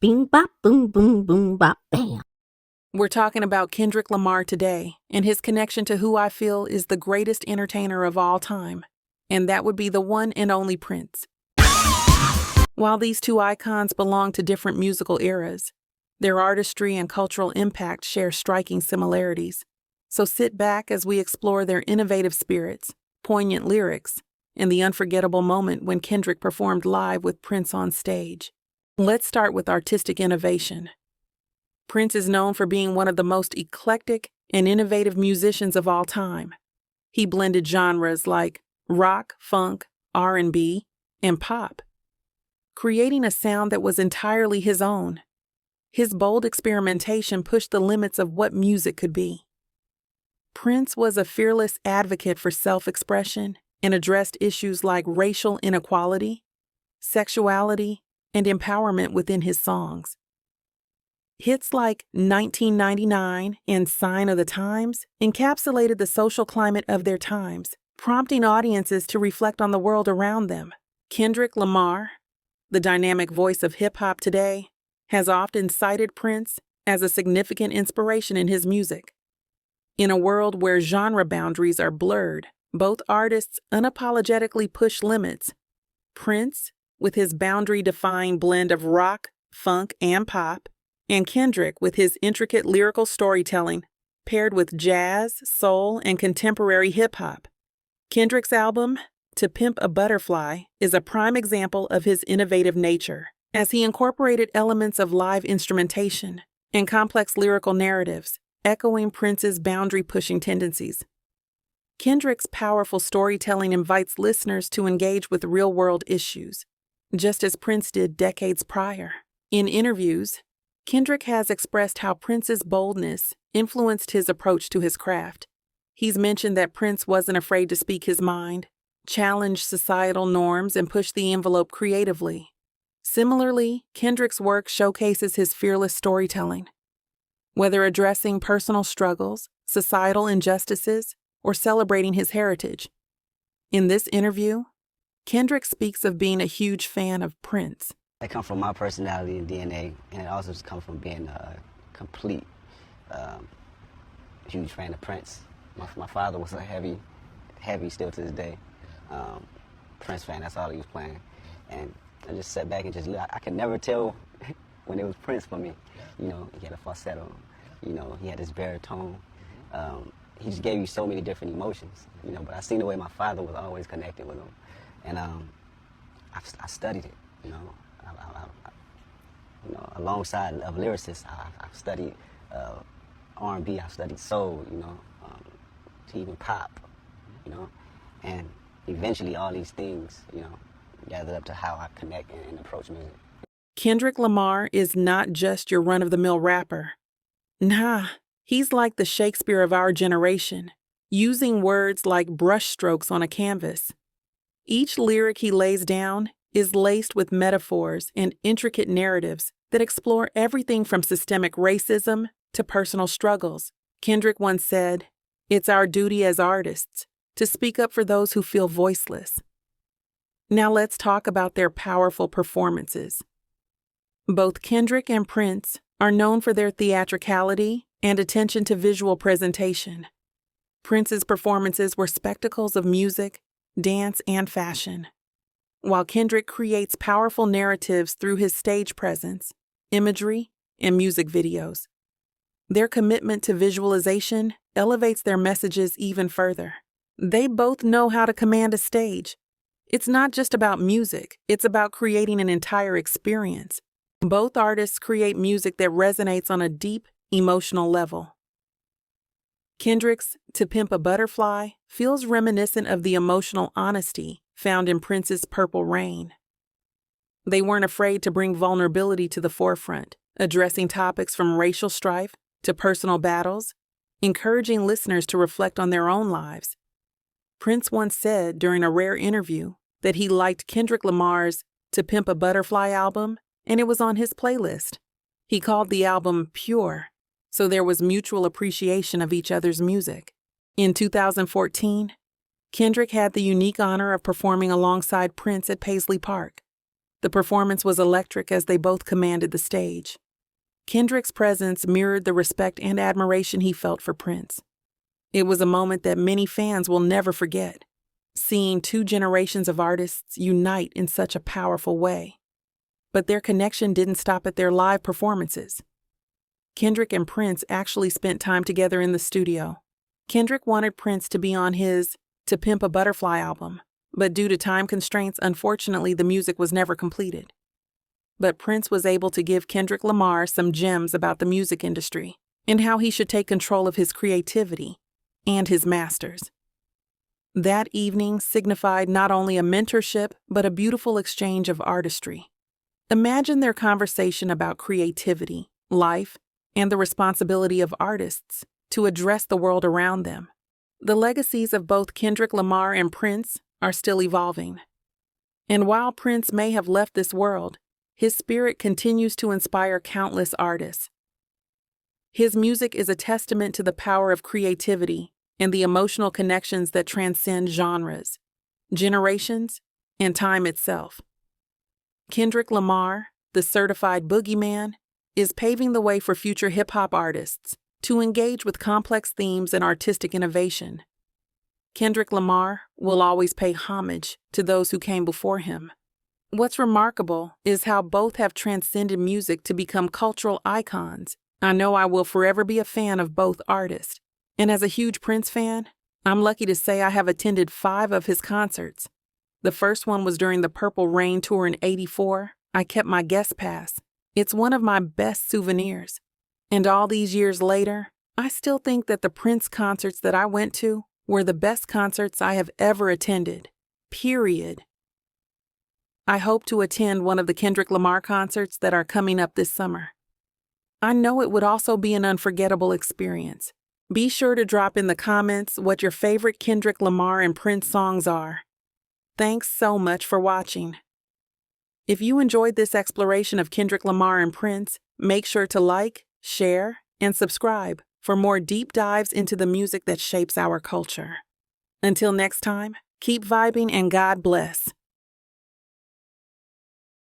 Bing bop, boom, boom, boom, bop, bam. We're talking about Kendrick Lamar today and his connection to who I feel is the greatest entertainer of all time, and that would be the one and only Prince. While these two icons belong to different musical eras, their artistry and cultural impact share striking similarities. So sit back as we explore their innovative spirits, poignant lyrics, and the unforgettable moment when Kendrick performed live with Prince on stage. Let's start with artistic innovation. Prince is known for being one of the most eclectic and innovative musicians of all time. He blended genres like rock, funk, R&B, and pop, creating a sound that was entirely his own. His bold experimentation pushed the limits of what music could be. Prince was a fearless advocate for self-expression and addressed issues like racial inequality, sexuality, and empowerment within his songs. Hits like 1999 and Sign of the Times encapsulated the social climate of their times, prompting audiences to reflect on the world around them. Kendrick Lamar, the dynamic voice of hip-hop today, has often cited Prince as a significant inspiration in his music. In a world where genre boundaries are blurred, both artists unapologetically push limits. Prince, with his boundary-defying blend of rock, funk, and pop, and Kendrick with his intricate lyrical storytelling, paired with jazz, soul, and contemporary hip-hop. Kendrick's album, To Pimp a Butterfly, is a prime example of his innovative nature, as he incorporated elements of live instrumentation and complex lyrical narratives, echoing Prince's boundary-pushing tendencies. Kendrick's powerful storytelling invites listeners to engage with real-world issues, just as Prince did decades prior. In interviews, Kendrick has expressed how Prince's boldness influenced his approach to his craft. He's mentioned that Prince wasn't afraid to speak his mind, challenge societal norms, and push the envelope creatively. Similarly, Kendrick's work showcases his fearless storytelling. Whether addressing personal struggles, societal injustices, or celebrating his heritage. In this interview, Kendrick speaks of being a huge fan of Prince. It comes from my personality and DNA, and it also just comes from being a complete, huge fan of Prince. My father was a heavy, still to this day, Prince fan. That's all he was playing. And I just sat back and just, I could never tell when it was Prince for me. You know, he had a falsetto, you know, he had his baritone. He just gave you so many different emotions, you know, but I seen the way my father was always connecting with him. And I studied it, you know. Alongside of lyricists, I've studied R&B, I've studied soul, you know, to even pop, you know, and eventually all these things, you know, gathered up to how I connect and approach music. Kendrick Lamar is not just your run-of-the-mill rapper. Nah, he's like the Shakespeare of our generation, using words like brushstrokes on a canvas. Each lyric he lays down is laced with metaphors and intricate narratives that explore everything from systemic racism to personal struggles. Kendrick once said, "It's our duty as artists to speak up for those who feel voiceless." Now let's talk about their powerful performances. Both Kendrick and Prince are known for their theatricality and attention to visual presentation. Prince's performances were spectacles of music, dance, and fashion, while Kendrick creates powerful narratives through his stage presence, imagery, and music videos. Their commitment to visualization elevates their messages even further. They both know how to command a stage. It's not just about music, it's about creating an entire experience. Both artists create music that resonates on a deep, emotional level. Kendrick's To Pimp a Butterfly feels reminiscent of the emotional honesty found in Prince's Purple Rain. They weren't afraid to bring vulnerability to the forefront, addressing topics from racial strife to personal battles, encouraging listeners to reflect on their own lives. Prince once said during a rare interview that he liked Kendrick Lamar's To Pimp a Butterfly album, and it was on his playlist. He called the album pure, so there was mutual appreciation of each other's music. In 2014, Kendrick had the unique honor of performing alongside Prince at Paisley Park. The performance was electric as they both commanded the stage. Kendrick's presence mirrored the respect and admiration he felt for Prince. It was a moment that many fans will never forget, seeing two generations of artists unite in such a powerful way. But their connection didn't stop at their live performances. Kendrick and Prince actually spent time together in the studio. Kendrick wanted Prince to be on his To Pimp a Butterfly album, but due to time constraints, unfortunately, the music was never completed. But Prince was able to give Kendrick Lamar some gems about the music industry and how he should take control of his creativity and his masters. That evening signified not only a mentorship, but a beautiful exchange of artistry. Imagine their conversation about creativity, life, and the responsibility of artists to address the world around them. The legacies of both Kendrick Lamar and Prince are still evolving. And while Prince may have left this world, his spirit continues to inspire countless artists. His music is a testament to the power of creativity and the emotional connections that transcend genres, generations, and time itself. Kendrick Lamar, the certified boogeyman, is paving the way for future hip-hop artists to engage with complex themes and artistic innovation. Kendrick Lamar will always pay homage to those who came before him. What's remarkable is how both have transcended music to become cultural icons. I know I will forever be a fan of both artists. And as a huge Prince fan, I'm lucky to say I have attended 5 of his concerts. The first one was during the Purple Rain tour in '84. I kept my guest pass. It's one of my best souvenirs. And all these years later, I still think that the Prince concerts that I went to were the best concerts I have ever attended. Period. I hope to attend one of the Kendrick Lamar concerts that are coming up this summer. I know it would also be an unforgettable experience. Be sure to drop in the comments what your favorite Kendrick Lamar and Prince songs are. Thanks so much for watching. If you enjoyed this exploration of Kendrick Lamar and Prince, make sure to like, share, and subscribe for more deep dives into the music that shapes our culture. Until next time, keep vibing and God bless.